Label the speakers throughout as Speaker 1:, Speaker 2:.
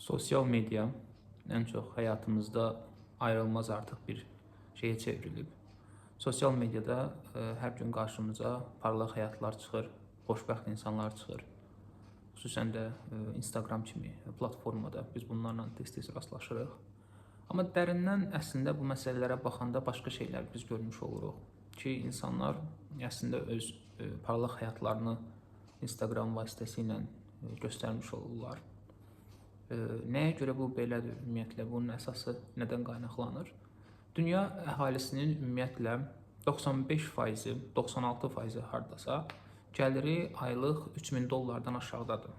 Speaker 1: Sosial media ən çox həyatımızda ayrılmaz artıq bir şeyə çevrilib. Sosial mediada hər gün qarşımıza parlaq həyatlar çıxır, xoşbəxt insanlar çıxır. Xüsusən də Instagram kimi platformada biz bunlarla tez-tez rastlaşırıq. Amma dərindən əslində bu məsələlərə baxanda başqa şeylər biz görmüş oluruq ki, insanlar əslində öz parlaq həyatlarını Instagram vasitəsilə göstərmiş olurlar. Nəyə görə bu belədir ümumiyyətlə? Bunun əsası nədən qaynaqlanır? Dünya əhalisinin ümumiyyətlə 95%, 96% hardasa gəliri aylıq $3000 aşağıdadır.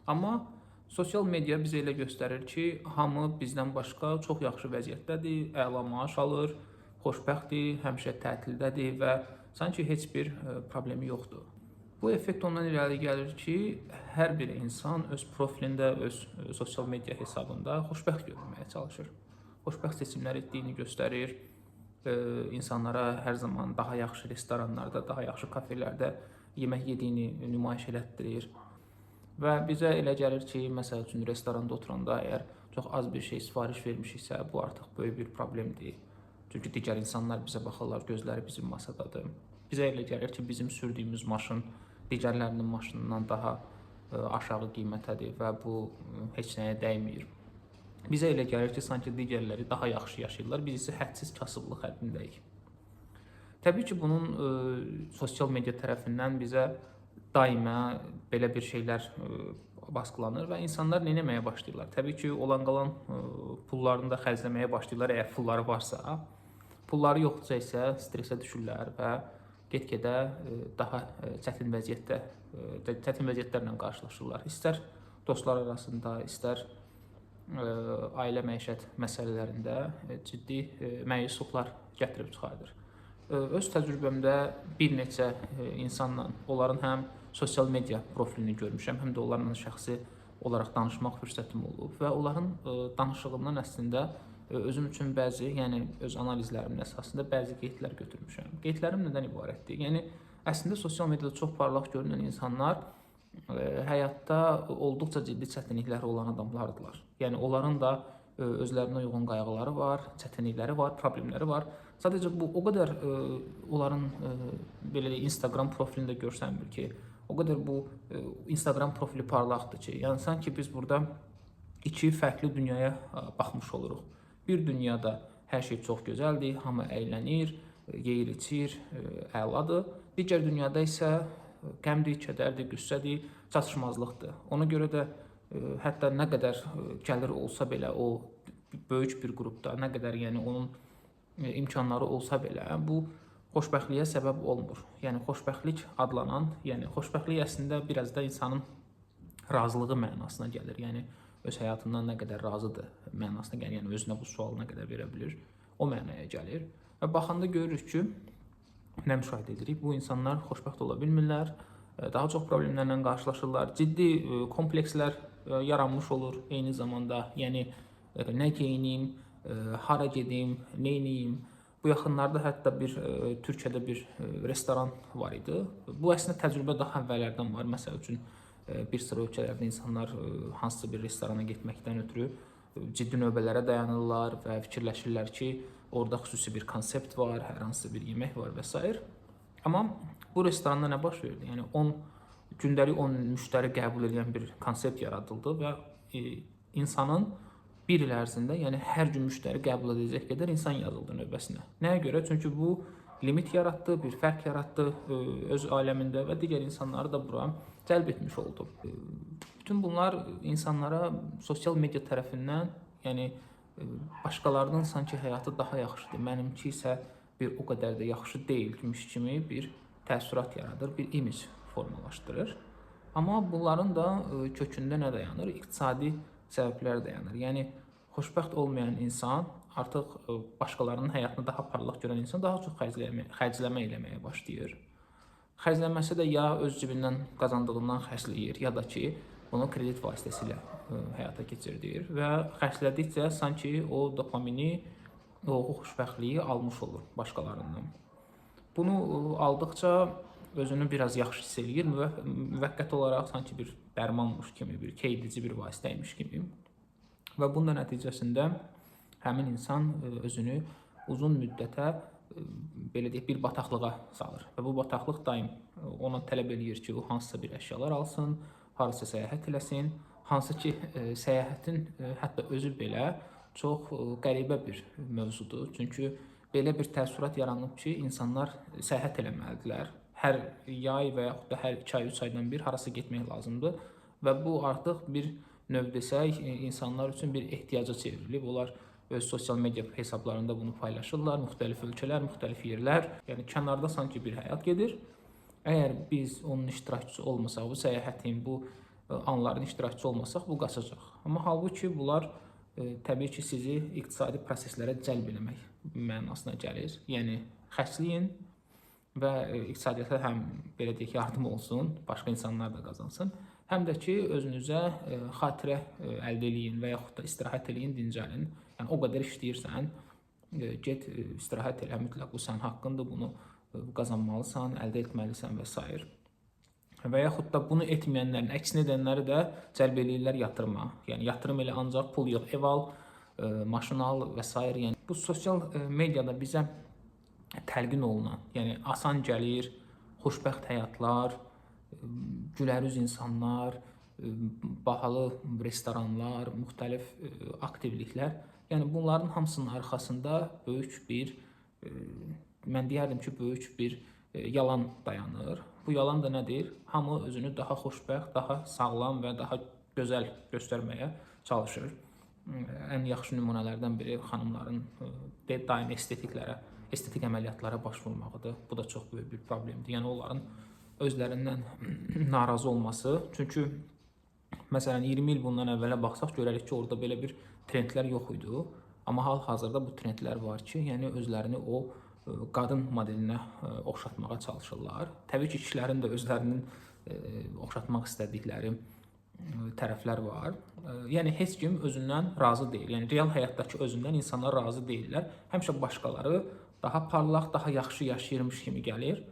Speaker 1: Amma sosial media bizə elə göstərir ki, hamı bizdən başqa çox yaxşı vəziyyətdədir, əla maaş alır, xoşbəxtdir, həmişə tətildədir və sanki heç bir problemi yoxdur. Bu effekt ondan irəli gəlir ki, hər bir insan öz profilində, öz sosial media hesabında xoşbəxt görünməyə çalışır. Xoşbəxt seçimlər etdiyini göstərir, insanlara hər zaman daha yaxşı restoranlarda, daha yaxşı kafelərdə yemək yediyini nümayiş elətdirir. Və bizə elə gəlir ki, məsəl üçün restoranda oturanda əgər çox az bir şey sifariş vermişiksə, bu artıq böyük bir problemdir. Çünki digər insanlar bizə baxırlar, gözləri bizim masadadır. Bizə elə gəlir ki, bizim sürdüyümüz maşın digərlərinin maşınından daha aşağı qiymətədir və bu heç nəyə dəymir. Bizə elə gəlir ki, sanki digərləri daha yaxşı yaşayırlar, biz isə hədsiz kasıblıq həddindəyik. Təbii ki, bunun sosial media tərəfindən bizə daimə belə bir şeylər baskılanır və insanlar nə etməyə başlayırlar? Təbii ki, olan qalan pullarını da xərcləməyə başlayırlar, əgər pulları varsa. Pulları yoxdursa isə stresə düşürlər və get-gedə daha çətin vəziyyətlərlə qarşılaşırlar. İstər dostlar arasında, istər ailə məişət məsələlərində ciddi məyusluqlar gətirib çıxardır. Öz təcrübəmdə bir neçə insanla, onların həm sosial media profilini görmüşəm, həm də onlarla şəxsi olaraq danışmaq fürsətim olub və onların danışığından əslində özüm üçün bəzi, yəni öz analizlərimin əsasında bəzi qeydlər götürmüşəm. Qeydlərim nədən ibarətdir? Yəni əslində sosial mediada çox parlaq görünən insanlar həyatda olduqca ciddi çətinlikləri olan adamlardılar. Yəni onların da özlərinə uyğun qayğıları var, çətinlikləri var, problemləri var. Sadəcə bu o qədər onların belə Instagram profilində görsənmir ki, o qədər bu Instagram profili parlaqdır ki, yəni sanki biz burada iki fərqli dünyaya baxmış oluruq. Bir dünyada hər şey çox gözəldir, hamı əylənir, yeyir, içir, əladır. Digər dünyada isə qəmdir, kədərdir, qüssədir, çatışmazlıqdır. Ona görə də hətta nə qədər gəlir olsa belə o böyük bir qrupda, nə qədər yəni onun imkanları olsa belə bu xoşbəxtliyə səbəb olmur. Yəni xoşbəxtlik adlanan, yəni xoşbəxtlik əslində biraz da insanın razılığı mənasına gəlir. Yəni öz həyatından nə qədər razıdır mənasına gəlir. Yəni özünə bu sualı nə qədər verə bilir, o mənaya gəlir. Və baxanda görürük ki, nə müşahidə edirik? Bu insanlar xoşbəxt ola bilmirlər, daha çox problemlərlə qarşılaşırlar, ciddi komplekslər yaranmış olur eyni zamanda. Yəni nə geyinim, hara gedim, nə edeyim. Bu yaxınlarda hətta Türkiyədə bir restoran var idi. Bu əslində təcrübə daha əvvəllərdən var. Məsəl üçün bir sıra ölkələrdə insanlar hansısa bir restorana getməkdən ötürü ciddi növbələrə dayanırlar və fikirləşirlər ki, orada xüsusi bir konsept var, hər hansı bir yemək var və s. Amma bu restoranda nə baş verdi? Yəni gündəlik 10 müştəri qəbul edən bir konsept yaradıldı və insanın bir il ərzində, yəni hər gün müştəri qəbul edəcək qədər insan yazıldı növbəsinə. Nəyə görə? Çünki bu limit yaratdı, bir fərq yaratdı öz aləmində və digər insanları da bura cəlb etmiş oldu. Bütün bunlar insanlara sosial media tərəfindən, yəni başqalarının sanki həyatı daha yaxşıdır, mənimki isə bir o qədər də yaxşı deyilmiş kimi bir təəssürat yaradır, bir imic formalaşdırır. Amma bunların da kökündə nə dayanır? İqtisadi səbəblər dayanır. Yəni xoşbəxt olmayan insan artıq başqalarının həyatını daha parlaq görən insan daha çox xərcləmə eləməyə başlayır. Xərcləməsi də ya öz cibindən qazandığından xərcləyir, ya da ki, bunu kredit vasitəsilə həyata keçirdir və xərclədikcə sanki o dopamini, o xoşbəxtliyi almış olur başqalarından. Bunu aldıqca özünü biraz yaxşı hiss eləyir, müvəqqəti olaraq sanki bir dərmanmış kimi, bir keydici bir vasitəymiş kimi. və bunun da nəticəsində həmin insan özünü uzun müddətə belə deyək bir bataqlığa salır və bu bataqlıq daim ona tələb eləyir ki, o hansısa bir əşyalar alsın, harasa səyahət eləsin, hansı ki səyahətin hətta özü belə çox qəribə bir mövzudur. Çünki belə bir təəssürat yaranıb ki, insanlar səyahət eləməlidirlər. Hər yay və yaxud da hər 2 ay, 3 aydan bir harasa getmək lazımdır və bu artıq bir növ desək insanlar üçün bir ehtiyaca çevrilib. Onlar öz sosial media hesablarında bunu paylaşırlar, müxtəlif ölkələr, müxtəlif yerlər. Yəni kənarda sanki bir həyat gedir. Əgər biz onun iştirakçısı olmasaq, bu səyahətin, bu anların iştirakçısı olmasaq, bu qaçacaq. Amma halbuki bunlar təbii ki, sizi iqtisadi proseslərə cəlb eləmək mənasına gəlir. Yəni xərcləyin və iqtisadiyyata həm belə deyək yardım olsun, başqa insanlar da qazansın, həm də ki özünüzə xatirə əldə eləyin və yaxud da istirahət eləyin, dincəlin. Yəni o qədər işləyirsən, get istirahət elə, mütləq bu sənin haqqındır, bunu qazanmalısan, əldə etməlisən və s. Və yaxud da bunu etməyənlərin, əksini edənləri də cəlb eləyirlər yatırıma. Yəni yatırım elə ancaq pul yox, ev al, maşın al və s. Yəni bu sosial mediada bizə təlqin olunan, yəni asan gəlir, xoşbəxt həyatlar, gülərüz insanlar, bahalı restoranlar, müxtəlif aktivliklər. Yəni bunların hamısının arxasında böyük bir, mən deyərdim ki, böyük bir yalan dayanır. Bu yalan da nədir? Hamı özünü daha xoşbəxt, daha sağlam və daha gözəl göstərməyə çalışır. Ən yaxşı nümunələrdən biri xanımların daim estetik əməliyyatlara baş vurmağıdır. Bu da çox böyük bir problemdir. Yəni onların özlərindən narazı olması. Çünki məsələn 20 il bundan əvvələ baxsaq görərik ki, orada belə bir trendlər yox idi. Amma hal-hazırda bu trendlər var ki, yəni özlərini o qadın modelinə oxşatmağa çalışırlar. Təbii ki, kişilərin də özlərinin oxşatmaq istədikləri tərəflər var. Yəni heç kim özündən razı deyil. Yəni real həyatdakı özündən insanlar razı deyirlər. Həmişə başqaları daha parlaq, daha yaxşı yaşayırmış kimi gəlir.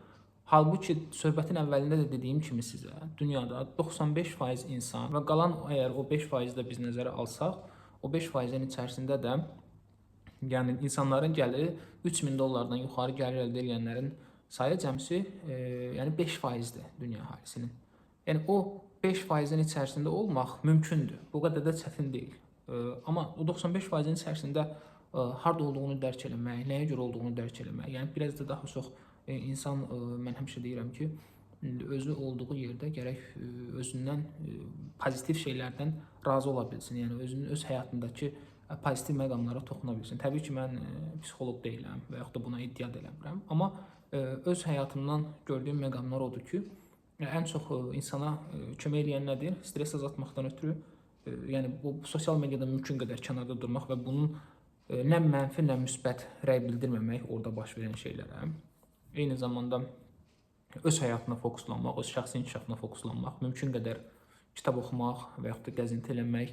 Speaker 1: Halbuki söhbətin əvvəlində də dediyim kimi sizə, dünyada 95% insan və qalan əgər o 5% də biz nəzərə alsaq, o 5%-in içərisində də yəni insanların gəliri $3000 yuxarı gəlir əldə edənlərin sayı cəmsi yəni 5%-dir dünya əhalisinin. Yəni o 5%-in içərisində olmaq mümkündür. Bu qədər də çətin deyil. Amma o 95%-in içərisində harda olduğunu dərk eləmək, nəyə görə olduğunu dərk eləmək, yəni biraz da daha çox insan, mən həmişə deyirəm ki, özü olduğu yerdə gərək özündən pozitiv şeylərdən razı ola bilsin. Yəni özünün öz həyatındakı pozitiv məqamlara toxuna bilsin. Təbii ki, mən psixoloq deyiləm və yaxud da buna iddia da eləmirəm. Amma öz həyatımdan gördüyüm məqamlar odur ki, ən çox insana kömək eləyən nədir? Stres azaltmaqdan ötürü, yəni bu sosial mediada mümkün qədər kənarda durmaq və bunun nə mənfi, nə müsbət rəy bildirməmək orada baş verən şeylərə. Eyni zamanda öz həyatına fokuslanmaq, öz şəxsi inkişafına fokuslanmaq, mümkün qədər kitab oxumaq və yaxud da gəzinti eləmək,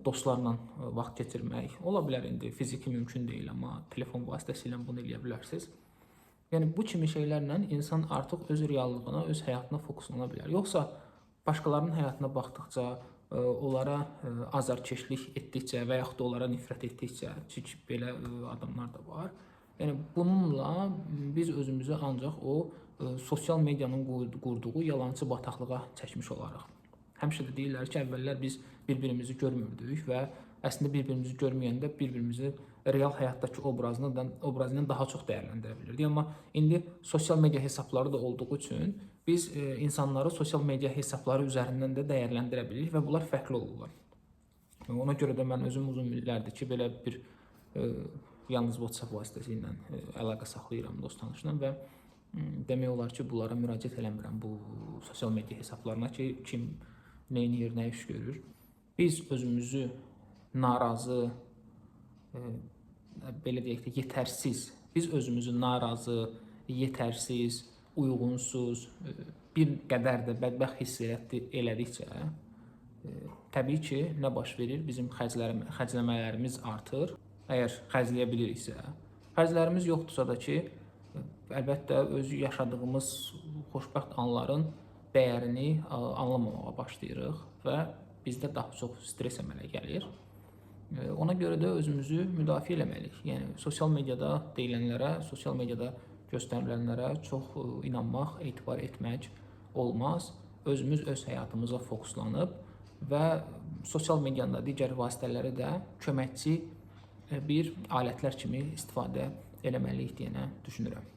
Speaker 1: dostlarla vaxt keçirmək. Ola bilər indi fiziki mümkün deyil, amma telefon vasitəsilə bunu eləyə bilərsiniz. Yəni bu kimi şeylərlə insan artıq öz reallığına, öz həyatına fokuslana bilər. Yoxsa başqalarının həyatına baxdıqca, onlara azarkeşlik etdikcə və yaxud da onlara nifrət etdikcə, çünki belə adamlar da var. Yəni bununla biz özümüzü ancaq o sosial medianın qurduğu yalancı bataqlığa çəkmiş olarıq. Həmişə də deyirlər ki, əvvəllər biz bir-birimizi görmürdük və əslində bir-birimizi görməyəndə bir-birimizi real həyatdakı obrazından daha çox dəyərləndirə bilirdik. Amma indi sosial media hesabları da olduğu üçün biz insanları sosial media hesabları üzərindən də dəyərləndirə bilirik və bunlar fərqli olurlar. Ona görə də mən özüm uzun illərdir ki, belə bir yalnız WhatsApp vasitəsilə əlaqə saxlayıram dost-tanışla və demək olar ki, bunlara müraciət eləmirəm bu sosial media hesablarına ki, kim neyinir, nə iş görür. Biz özümüzü narazı, belə deyək də, yetərsiz, biz özümüzü narazı, yetərsiz, uyğunsuz, bir qədər də bədbəxt hiss elədikcə, təbii ki, nə baş verir? Bizim xərcləmələrimiz artır. Əgər xərcləyə biliriksə, xərclərimiz yoxdursa da ki, əlbəttə özü yaşadığımız xoşbəxt anların dəyərini anlamamağa başlayırıq və bizdə daha çox stres əmələ gəlir. Ona görə də özümüzü müdafiə etməliyik. Yəni sosial mediada deyilənlərə, sosial mediada göstərilənlərə çox inanmaq, etibar etmək olmaz. Özümüz öz həyatımıza fokuslanıb və sosial medianın da digər vasitələri də köməkçi bir alətlər kimi istifadə etməliyik deyə düşünürəm.